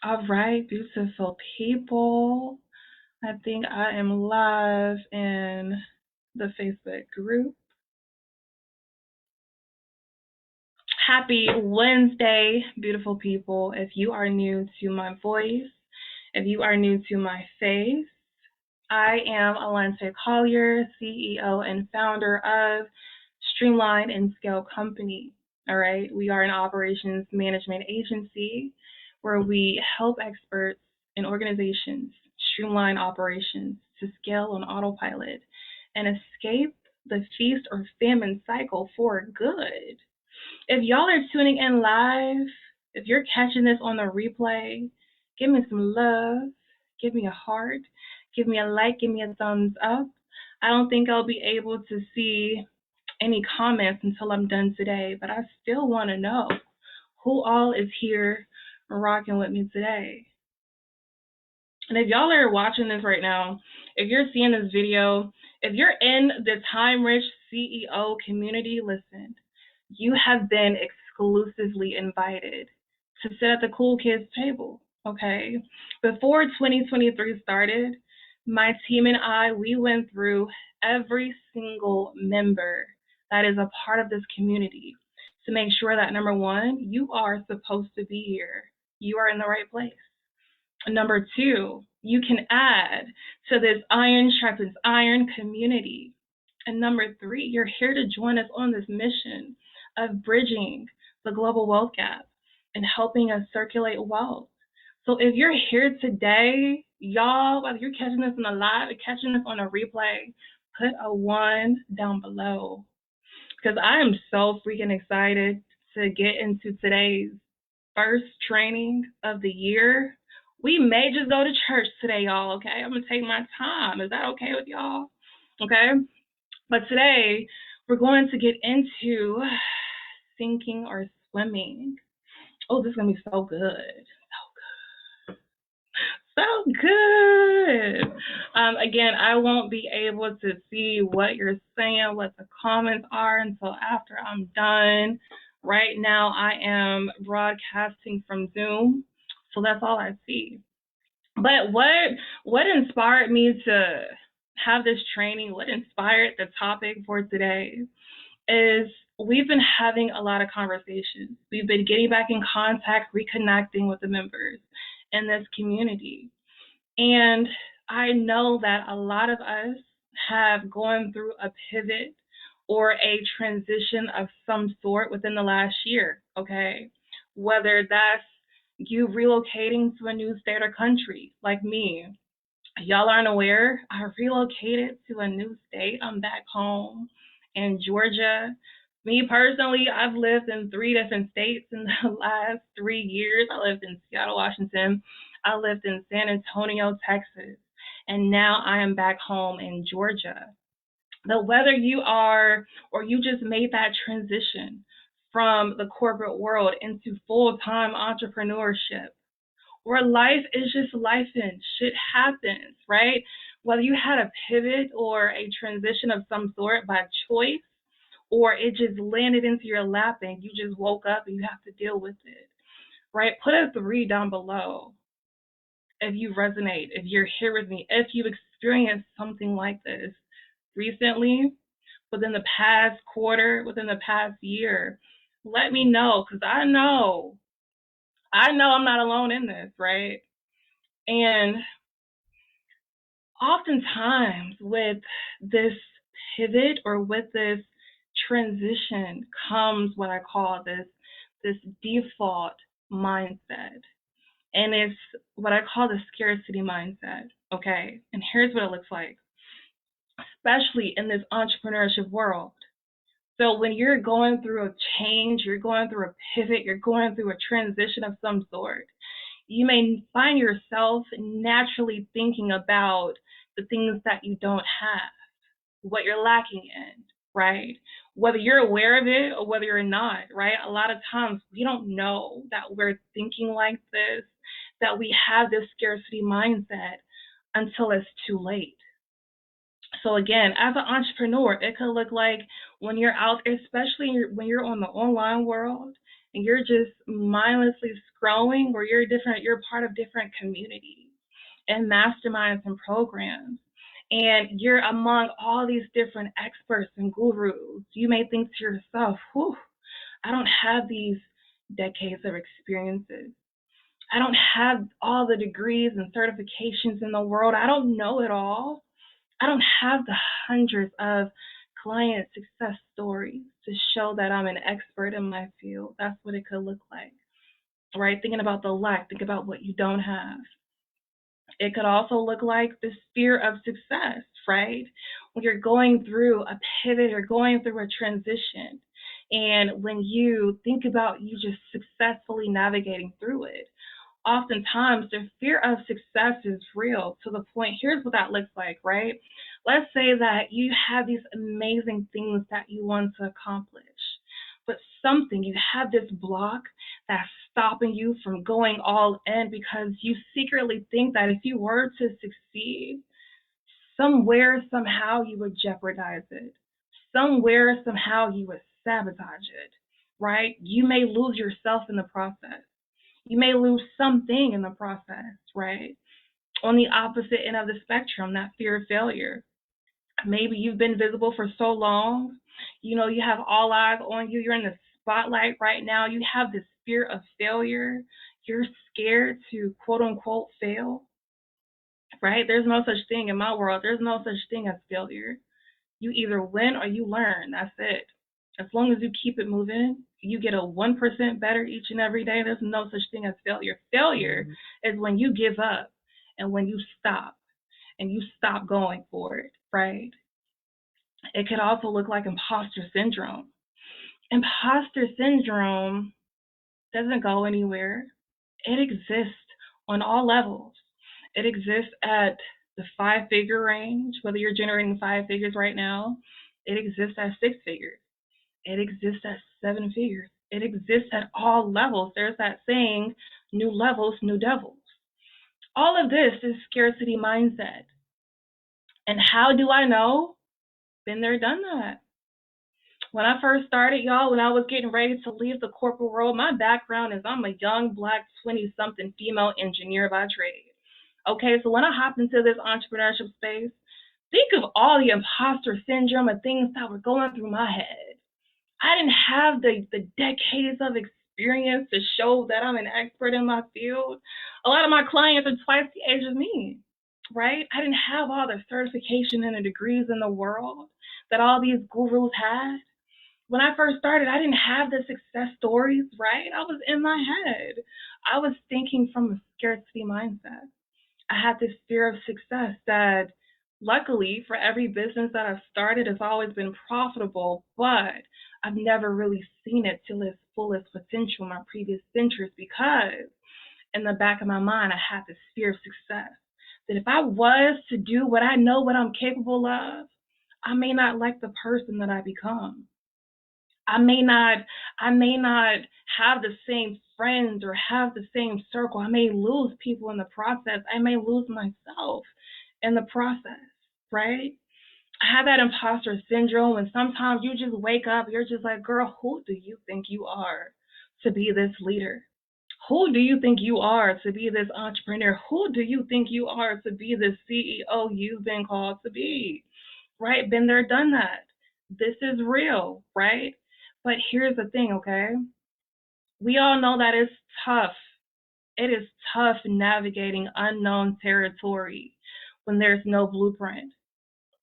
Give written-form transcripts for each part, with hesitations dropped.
All right, beautiful people. I think I am live in the Facebook group. Happy Wednesday, beautiful people. If you are new to my voice, if you are new to my face, I am Alante Collier, CEO and founder of Streamline and Scale Company. All right, we are an operations management agency where we help experts and organizations streamline operations to scale on autopilot and escape the feast or famine cycle for good. If y'all are tuning in live, if you're catching this on the replay, give me some love, give me a heart, give me a like, give me a thumbs up. I don't think I'll be able to see any comments until I'm done today, but I still want to know who all is here rocking with me today. And if y'all are watching this right now, if you're seeing this video, if you're in the Time Rich CEO community, listen, you have been exclusively invited to sit at the cool kids table, okay? Before 2023 started, my team and I, we went through every single member that is a part of this community to make sure that, number one, you are supposed to be here. You are in the right place. Number two, you can add to this iron sharpens iron community. And number three, you're here to join us on this mission of bridging the global wealth gap and helping us circulate wealth. So if you're here today, y'all, whether you're catching this on the live or catching this on a replay, put a 1 down below. Because I am so freaking excited to get into today's first training of the year. We may just go to church today, y'all, okay? I'm going to take my time. Is that okay with y'all? Okay? But today, we're going to get into sinking or swimming. Oh, this is going to be so good. So good. Again, I won't be able to see what you're saying, what the comments are until after I'm done. Right now, I am broadcasting from Zoom, so that's all I see. But what inspired me to have this training, what inspired the topic for today is we've been having a lot of conversations. We've been getting back in contact, reconnecting with the members in this community. And I know that a lot of us have gone through a pivot or a transition of some sort within the last year, okay? Whether that's you relocating to a new state or country, like me. Y'all aren't aware, I relocated to a new state. I'm back home in Georgia. Me personally, I've lived in 3 different states in the last 3 years. I lived in Seattle, Washington. I lived in San Antonio, Texas. And now I am back home in Georgia. But whether you are, or you just made that transition from the corporate world into full-time entrepreneurship, or life is just life and shit happens, right? Whether you had a pivot or a transition of some sort by choice, or it just landed into your lap and you just woke up and you have to deal with it, right? Put a 3 down below if you resonate, if you're here with me, if you've experienced something like this recently, within the past quarter, within the past year. Let me know, because I know I'm not alone in this, right? And oftentimes with this pivot or with this transition comes what I call this default mindset. And it's what I call the scarcity mindset, okay? And here's what it looks like, especially in this entrepreneurship world. So when you're going through a change, you're going through a pivot, you're going through a transition of some sort, you may find yourself naturally thinking about the things that you don't have, what you're lacking in, right? Whether you're aware of it or whether you're not, right? A lot of times we don't know that we're thinking like this, that we have this scarcity mindset until it's too late. So again, as an entrepreneur, it could look like when you're out, especially when you're on the online world and you're just mindlessly scrolling, where you're part of different communities and masterminds and programs. And you're among all these different experts and gurus. You may think to yourself, whew, I don't have these decades of experiences. I don't have all the degrees and certifications in the world. I don't know it all. I don't have the hundreds of client success stories to show that I'm an expert in my field. That's what it could look like, right? Thinking about the lack, think about what you don't have. It could also look like this fear of success, right? When you're going through a pivot or going through a transition, and when you think about you just successfully navigating through it, oftentimes the fear of success is real to the point. Here's what that looks like, right? Let's say that you have these amazing things that you want to accomplish, but you have this block that's stopping you from going all in because you secretly think that if you were to succeed, somewhere, somehow you would jeopardize it. Somewhere, somehow you would sabotage it, right? You may lose yourself in the process. You may lose something in the process, right? On the opposite end of the spectrum, that fear of failure. Maybe you've been visible for so long, you have all eyes on you. You're in the spotlight right now. You have this fear of failure. You're scared to quote unquote fail, right? There's no such thing in my world. There's no such thing as failure. You either win or you learn. That's it. As long as you keep it moving, you get a 1% better each and every day. There's no such thing as failure. Failure is when you give up and when you stop and you stop going for it, right? It could also look like imposter syndrome. Imposter syndrome doesn't go anywhere. It exists on all levels. It exists at the 5-figure range, whether you're generating 5 figures right now. It exists at 6 figures. It exists at 7 figures. It exists at all levels. There's that saying, new levels, new devils. All of this is scarcity mindset. And how do I know? Been there, done that. When I first started, y'all, when I was getting ready to leave the corporate world, my background is I'm a young, Black, 20-something female engineer by trade. Okay, so when I hopped into this entrepreneurship space, think of all the imposter syndrome and things that were going through my head. I didn't have the decades of experience to show that I'm an expert in my field. A lot of my clients are twice the age of me, right? I didn't have all the certification and the degrees in the world that all these gurus had. When I first started, I didn't have the success stories, right? I was in my head. I was thinking from a scarcity mindset. I had this fear of success that luckily for every business that I've started has always been profitable, but I've never really seen it to its fullest potential in my previous ventures because in the back of my mind, I had this fear of success. That if I was to do what I know what I'm capable of, I may not like the person that I become. I may not have the same friends or have the same circle. I may lose people in the process. I may lose myself in the process, right? I have that imposter syndrome, and sometimes you just wake up, you're just like, girl, who do you think you are to be this leader? Who do you think you are to be this entrepreneur? Who do you think you are to be the CEO you've been called to be? Right? Been there, done that. This is real, right? But here's the thing, okay? We all know that it's tough. It is tough navigating unknown territory when there's no blueprint.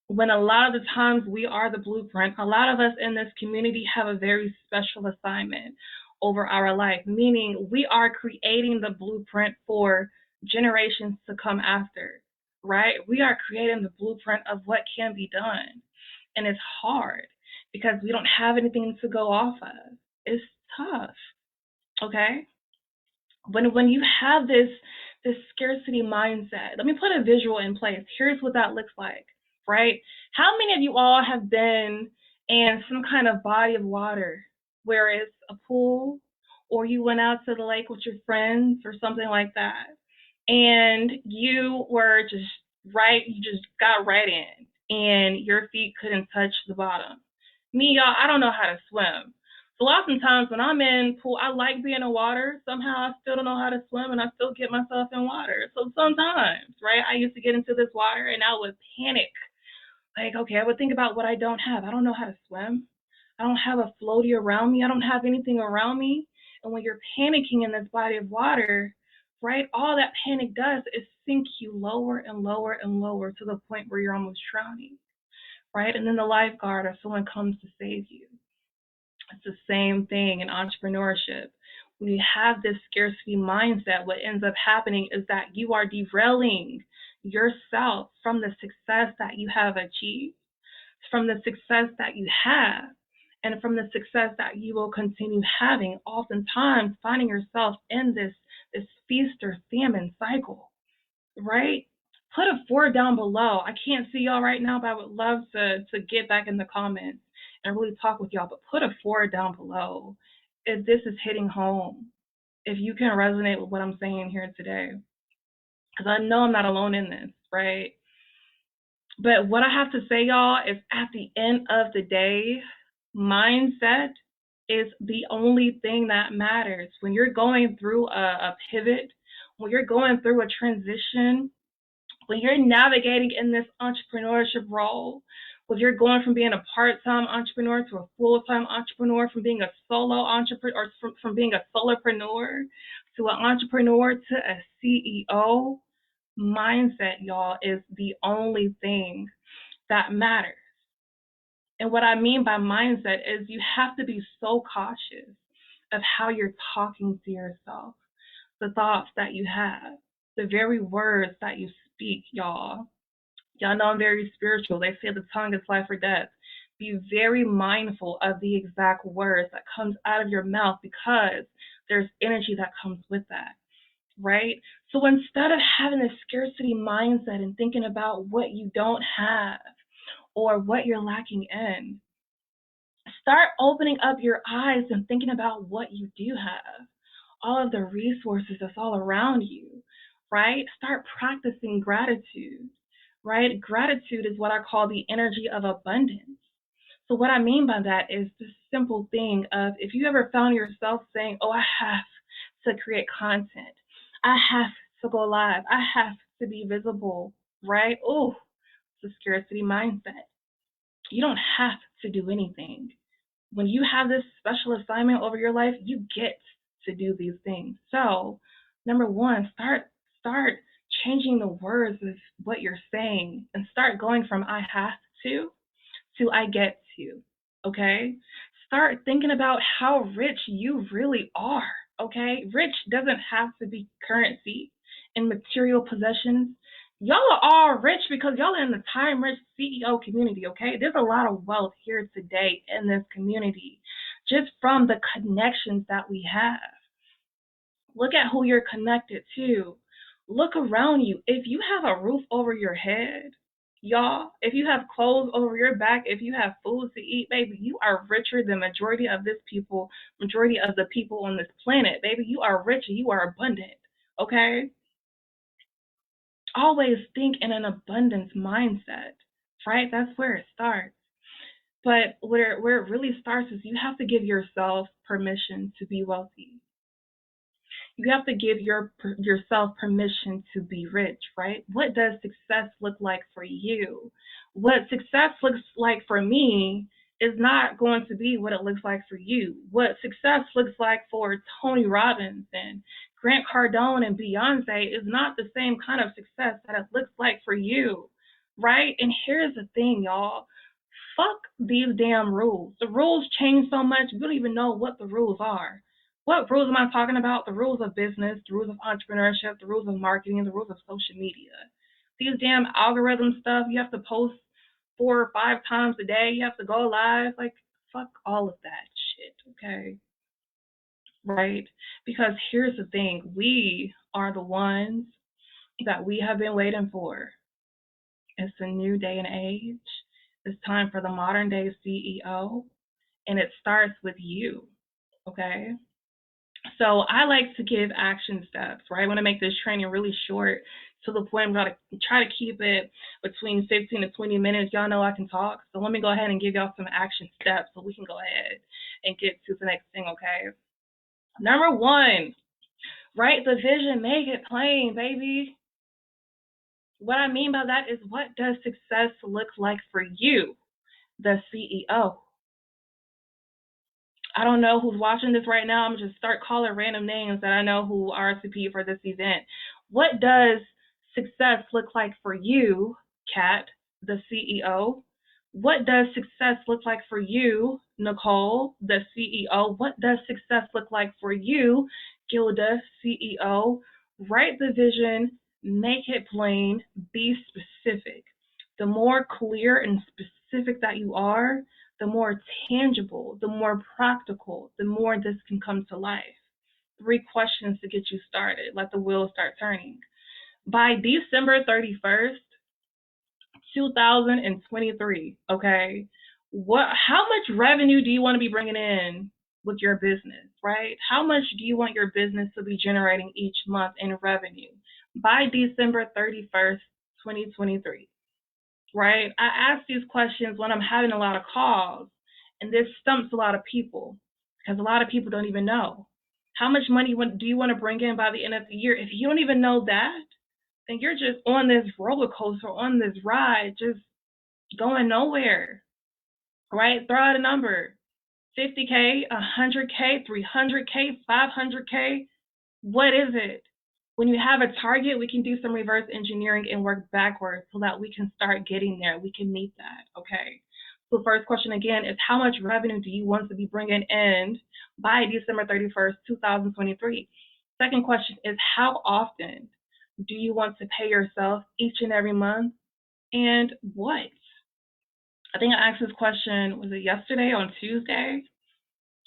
When a lot of the times we are the blueprint, a lot of us in this community have a very special assignment over our life, meaning we are creating the blueprint for generations to come after, right? We are creating the blueprint of what can be done. And it's hard because we don't have anything to go off of. It's tough, okay? When you have this scarcity mindset, let me put a visual in place. Here's what that looks like, right? How many of you all have been in some kind of body of water where it's a pool or you went out to the lake with your friends or something like that, and you were you just got right in and your feet couldn't touch the bottom? Me, y'all, I don't know how to swim. So oftentimes when I'm in pool, I like being in water. Somehow I still don't know how to swim and I still get myself in water. So sometimes, right, I used to get into this water and I would panic. Like, okay, I would think about what I don't have. I don't know how to swim. I don't have a floaty around me. I don't have anything around me. And when you're panicking in this body of water, right, all that panic does is sink you lower and lower and lower to the point where you're almost drowning, right? And then the lifeguard or someone comes to save you. It's the same thing in entrepreneurship. When you have this scarcity mindset, what ends up happening is that you are derailing yourself from the success that you have achieved, from the success that you have, and from the success that you will continue having, oftentimes finding yourself in this feast or famine cycle, right? Put a 4 down below. I can't see y'all right now, but I would love to get back in the comments and really talk with y'all. But put a 4 down below if this is hitting home, if you can resonate with what I'm saying here today. Because I know I'm not alone in this, right? But what I have to say, y'all, is at the end of the day, mindset is the only thing that matters. When you're going through a pivot, when you're going through a transition, when you're navigating in this entrepreneurship role, when you're going from being a part-time entrepreneur to a full-time entrepreneur, from being a solo entrepreneur, or from being a solopreneur to an entrepreneur to a CEO, mindset, y'all, is the only thing that matters. And what I mean by mindset is you have to be so cautious of how you're talking to yourself, the thoughts that you have, the very words that you speak, y'all. Y'all know I'm very spiritual. They say the tongue is life or death. Be very mindful of the exact words that comes out of your mouth, because there's energy that comes with that, right? So instead of having a scarcity mindset and thinking about what you don't have or what you're lacking in, start opening up your eyes and thinking about what you do have, all of the resources that's all around you, right? Start practicing gratitude, right? Gratitude is what I call the energy of abundance. So what I mean by that is this simple thing of, if you ever found yourself saying, oh, I have to create content, I have to go live, I have to be visible, right? Oh, it's a scarcity mindset. You don't have to do anything. When you have this special assignment over your life, you get to do these things. So, number one, start changing the words of what you're saying and start going from I have to I get to. Okay? Start thinking about how rich you really are. Okay? Rich doesn't have to be currency and material possessions. Y'all are all rich because y'all are in the time rich CEO community, okay? There's a lot of wealth here today in this community just from the connections that we have. Look at who you're connected to. Look around you. If you have a roof over your head, y'all, if you have clothes over your back, if you have food to eat, baby, you are richer than majority of the people on this planet. Baby, you are rich and you are abundant, okay? Always think in an abundance mindset, right? That's where it starts. But where it really starts is you have to give yourself permission to be wealthy. You have to give yourself permission to be rich, right? What does success look like for you? What success looks like for me is not going to be what it looks like for you. What success looks like for Tony Robbins and Grant Cardone and Beyonce is not the same kind of success that it looks like for you, right? And here's the thing, y'all. Fuck these damn rules. The rules change so much, we don't even know what the rules are. What rules am I talking about? The rules of business, the rules of entrepreneurship, the rules of marketing, the rules of social media. These damn algorithm stuff, you have to post 4 or 5 times a day, you have to go live. Like, fuck all of that shit, okay? Right? Because here's the thing, we are the ones that we have been waiting for. It's a new day and age. It's time for the modern day CEO, and it starts with you, okay? So I like to give action steps, right? I want to make this training really short to the point I'm going to try to keep it between 15 to 20 minutes. Y'all know I can talk. So let me go ahead and give y'all some action steps so we can go ahead and get to the next thing, okay? Number one, write the vision, make it plain, baby. What I mean by that is, what does success look like for you, the CEO? I don't know who's watching this right now. I'm just start calling random names that I know who RSVP for this event. What does success look like for you, Kat, the CEO? What does success look like for you, Nicole, the CEO? What does success look like for you, Gilda, CEO? Write the vision, make it plain, be specific. The more clear and specific that you are, the more tangible, the more practical, the more this can come to life. 3 questions to get you started. Let the wheels start turning. By December 31st, 2023, okay, how much revenue do you want to be bringing in with your business, right? How much do you want your business to be generating each month in revenue by December 31st, 2023? Right? I ask these questions when I'm having a lot of calls, and this stumps a lot of people because a lot of people don't even know. How much money do you want to bring in by the end of the year? If you don't even know that, then you're just on this roller coaster, on this ride, just going nowhere, right? Throw out a number, 50K, 100K, 300K, 500K. What is it? When you have a target, we can do some reverse engineering and work backwards so that we can start getting there. We can meet that, okay? So the first question again is, how much revenue do you want to be bringing in by December 31st, 2023? Second question is, how often do you want to pay yourself each and every month, and what? I think I asked this question, was it yesterday on Tuesday?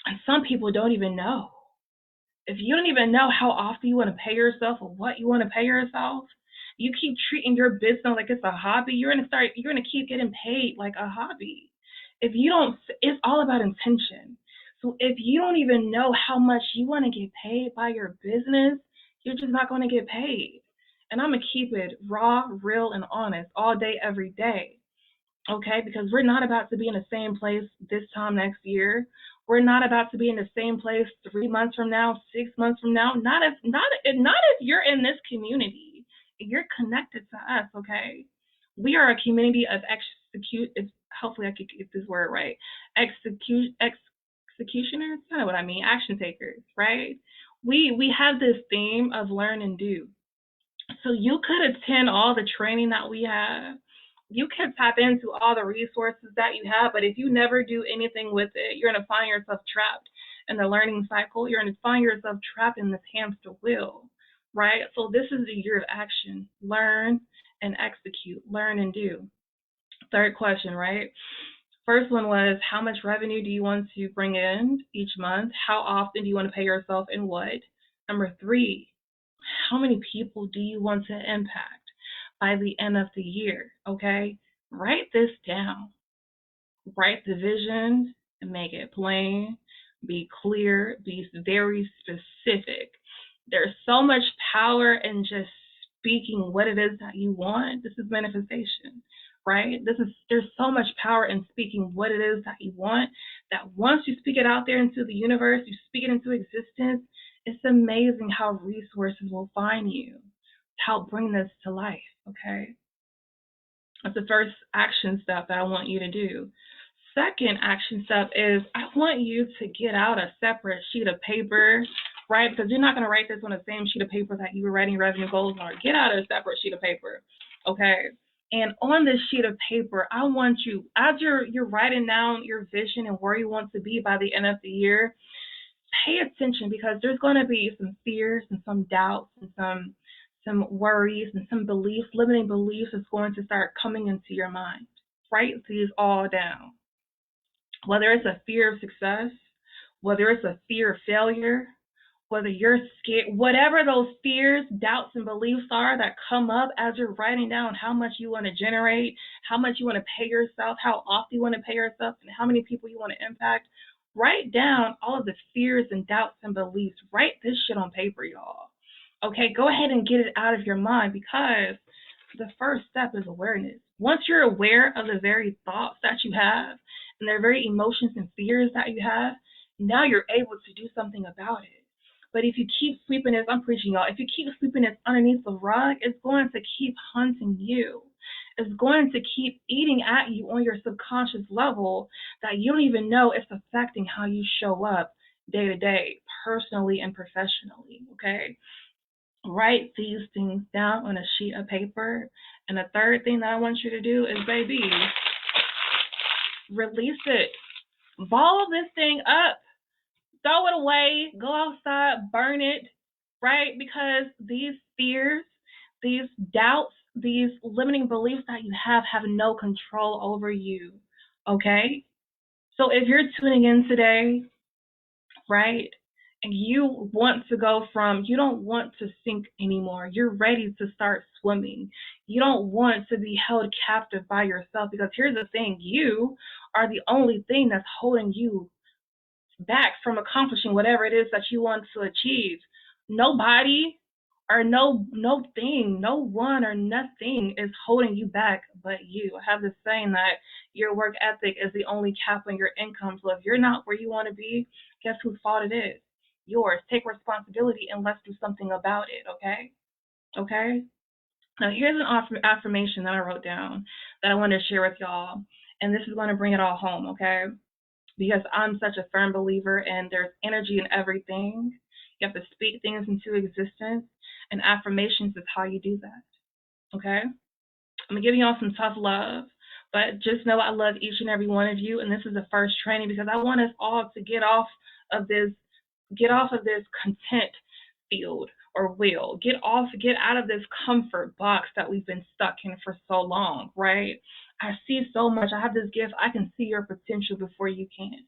And some people don't even know. If you don't even know how often you want to pay yourself or what you want to pay yourself, you keep treating your business like it's a hobby, you're going to keep getting paid like a hobby. If you don't, it's all about intention. So if you don't even know how much you want to get paid by your business, you're just not going to get paid. And I'm going to keep it raw, real, and honest all day, every day. Okay, because we're not about to be in the same place this time next year. We're not about to be in the same place 3 months from now, 6 months from now. Not if you're in this community. You're connected to us, okay? We are a community of hopefully I could get this word right. Executioners, I know what I mean, action takers, right? We have this theme of learn and do. So you could attend all the training that we have. You can tap into all the resources that you have, but if you never do anything with it, you're going to find yourself trapped in the learning cycle. You're going to find yourself trapped in this hamster wheel, right? So this is the year of action. Learn and execute. Learn and do. Third question, right? First one was, how much revenue do you want to bring in each month? How often do you want to pay yourself, and what? Number 3, how many people do you want to impact by the end of the year? Okay, write this down. Write the vision and make it plain. Be clear. Be very specific. There's so much power in just speaking what it is that you want. This is manifestation, right? There's so much power in speaking what it is that you want, that once you speak it out there into the universe, you speak it into existence, it's amazing how resources will find you to help bring this to life, okay? That's the first action step that I want you to do. Second action step is, I want you to get out a separate sheet of paper, right? Because you're not going to write this on the same sheet of paper that you were writing revenue goals on. Get out a separate sheet of paper, okay? And on this sheet of paper, I want you, as you're writing down your vision and where you want to be by the end of the year, pay attention, because there's going to be some fears and some doubts and some worries and some beliefs, limiting beliefs that's going to start coming into your mind. Write these all down. Whether it's a fear of success, whether it's a fear of failure, whether you're scared, whatever those fears, doubts, and beliefs are that come up as you're writing down how much you want to generate, how much you want to pay yourself, how often you want to pay yourself, and how many people you want to impact, write down all of the fears and doubts and beliefs. Write this shit on paper, y'all. Okay, go ahead and get it out of your mind, because the first step is awareness. Once you're aware of the very thoughts that you have and the very emotions and fears that you have, now you're able to do something about it. But if you keep sweeping this, I'm preaching y'all, if you keep sweeping this underneath the rug, it's going to keep hunting you. It's going to keep eating at you on your subconscious level that you don't even know it's affecting how you show up day to day, personally and professionally. Okay. Write these things down on a sheet of paper. And the third thing that I want you to do is, baby, release it. Ball this thing up. Throw it away. Go outside. Burn it. Right? Because these fears, these doubts, these limiting beliefs that you have no control over you. Okay? So if you're tuning in today, right? And you want to go from, you don't want to sink anymore. You're ready to start swimming. You don't want to be held captive by yourself, because here's the thing, you are the only thing that's holding you back from accomplishing whatever it is that you want to achieve. Nobody or no thing, no one or nothing is holding you back but you. I have this saying that your work ethic is the only cap on your income. So if you're not where you want to be, guess whose fault it is? Yours. Take responsibility and let's do something about it, okay? Okay? Now here's an affirmation that I wrote down that I want to share with y'all. And this is going to bring it all home, okay? Because I'm such a firm believer and there's energy in everything. You have to speak things into existence, and affirmations is how you do that. Okay? I'm gonna give y'all some tough love, but just know I love each and every one of you, and this is the first training because I want us all to get off of this content field or wheel. Get out of this comfort box that we've been stuck in for so long, right? I see so much. I have this gift. I can see your potential before you can,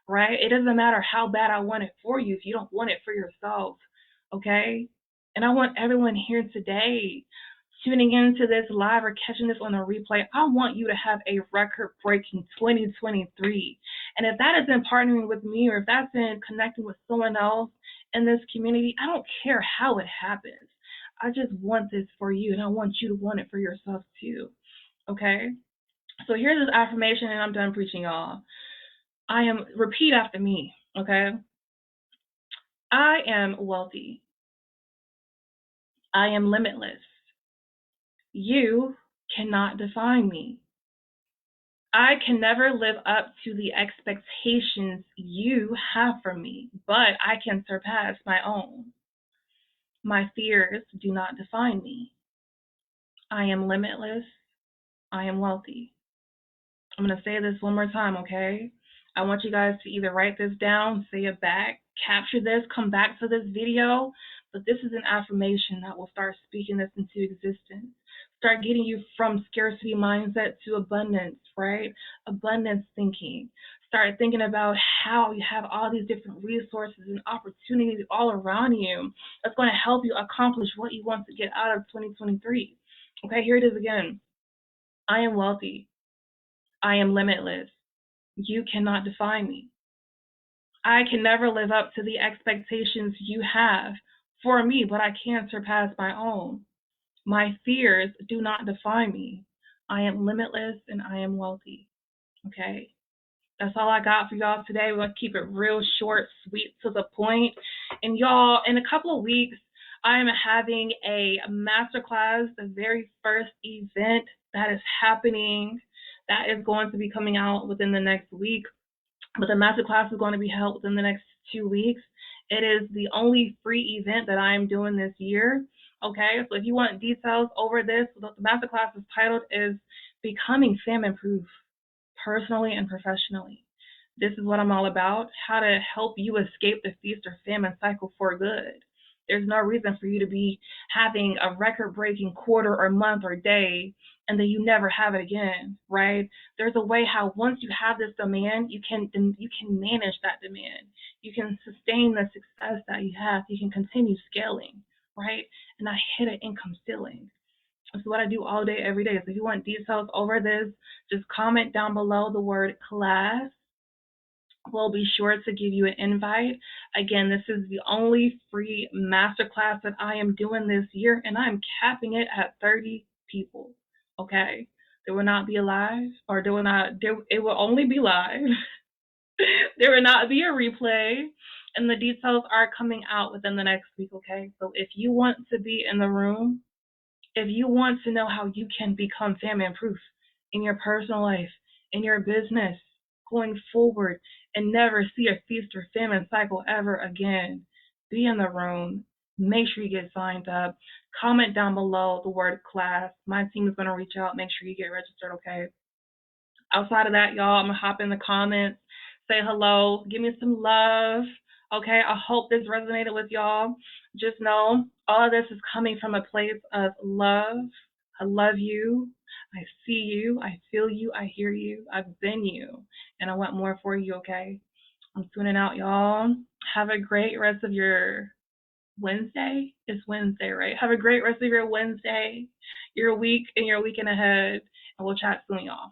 right? It doesn't matter how bad I want it for you if you don't want it for yourself, okay? And I want everyone here today tuning into this live or catching this on a replay. I want you to have a record-breaking 2023. And if that isn't partnering with me, or if that's in connecting with someone else in this community, I don't care how it happens. I just want this for you, and I want you to want it for yourself too, okay? So here's this affirmation, and I'm done preaching, y'all. Repeat after me, okay? I am wealthy. I am limitless. You cannot define me. I can never live up to the expectations you have for me, but I can surpass my own. My fears do not define me. I am limitless. I am wealthy. I'm going to say this one more time, okay? I want you guys to either write this down, say it back, capture this, come back to this video. But this is an affirmation that will start speaking this into existence. Start getting you from scarcity mindset to abundance, right? Abundance thinking. Start thinking about how you have all these different resources and opportunities all around you that's going to help you accomplish what you want to get out of 2023. Okay, here it is again. I am wealthy. I am limitless. You cannot define me. I can never live up to the expectations you have for me, but I can surpass my own. My fears do not define me. I am limitless and I am wealthy. Okay? That's all I got for y'all today. We're going to keep it real short, sweet, to the point. And y'all, in a couple of weeks, I am having a masterclass, the very first event that is happening. That is going to be coming out within the next week. But the masterclass is going to be held within the next 2 weeks. It is the only free event that I am doing this year. Okay, so if you want details over this, the masterclass is titled is Becoming Famine Proof, Personally and Professionally. This is what I'm all about, how to help you escape the feast or famine cycle for good. There's no reason for you to be having a record-breaking quarter or month or day and then you never have it again, right? There's a way how once you have this demand, you can manage that demand. You can sustain the success that you have. You can continue scaling, right? And not hit an income ceiling. That's what I do all day, every day. So if you want details over this, just comment down below the word class we'll be sure to give you an invite. Again, this is the only free masterclass that I am doing this year, and I'm capping it at 30 people. Okay? There will not be a live, or it will only be live. There will not be a replay, and the details are coming out within the next week, okay? So if you want to be in the room, if you want to know how you can become famine proof in your personal life, in your business, going forward, and never see a feast or famine cycle ever again, be in the room. Make sure you get signed up. Comment down below the word class. My team is going to reach out. Make sure you get registered, okay? Outside of that, y'all, I'm going to hop in the comments, say hello, give me some love. Okay, I hope this resonated with y'all. Just know all of this is coming from a place of love. I love you. I see you. I feel you. I hear you. I've been you. And I want more for you, okay? I'm tuning out, y'all. Have a great rest of your Wednesday. It's Wednesday, right? Have a great rest of your Wednesday, your week, and your weekend ahead. And we'll chat soon, y'all.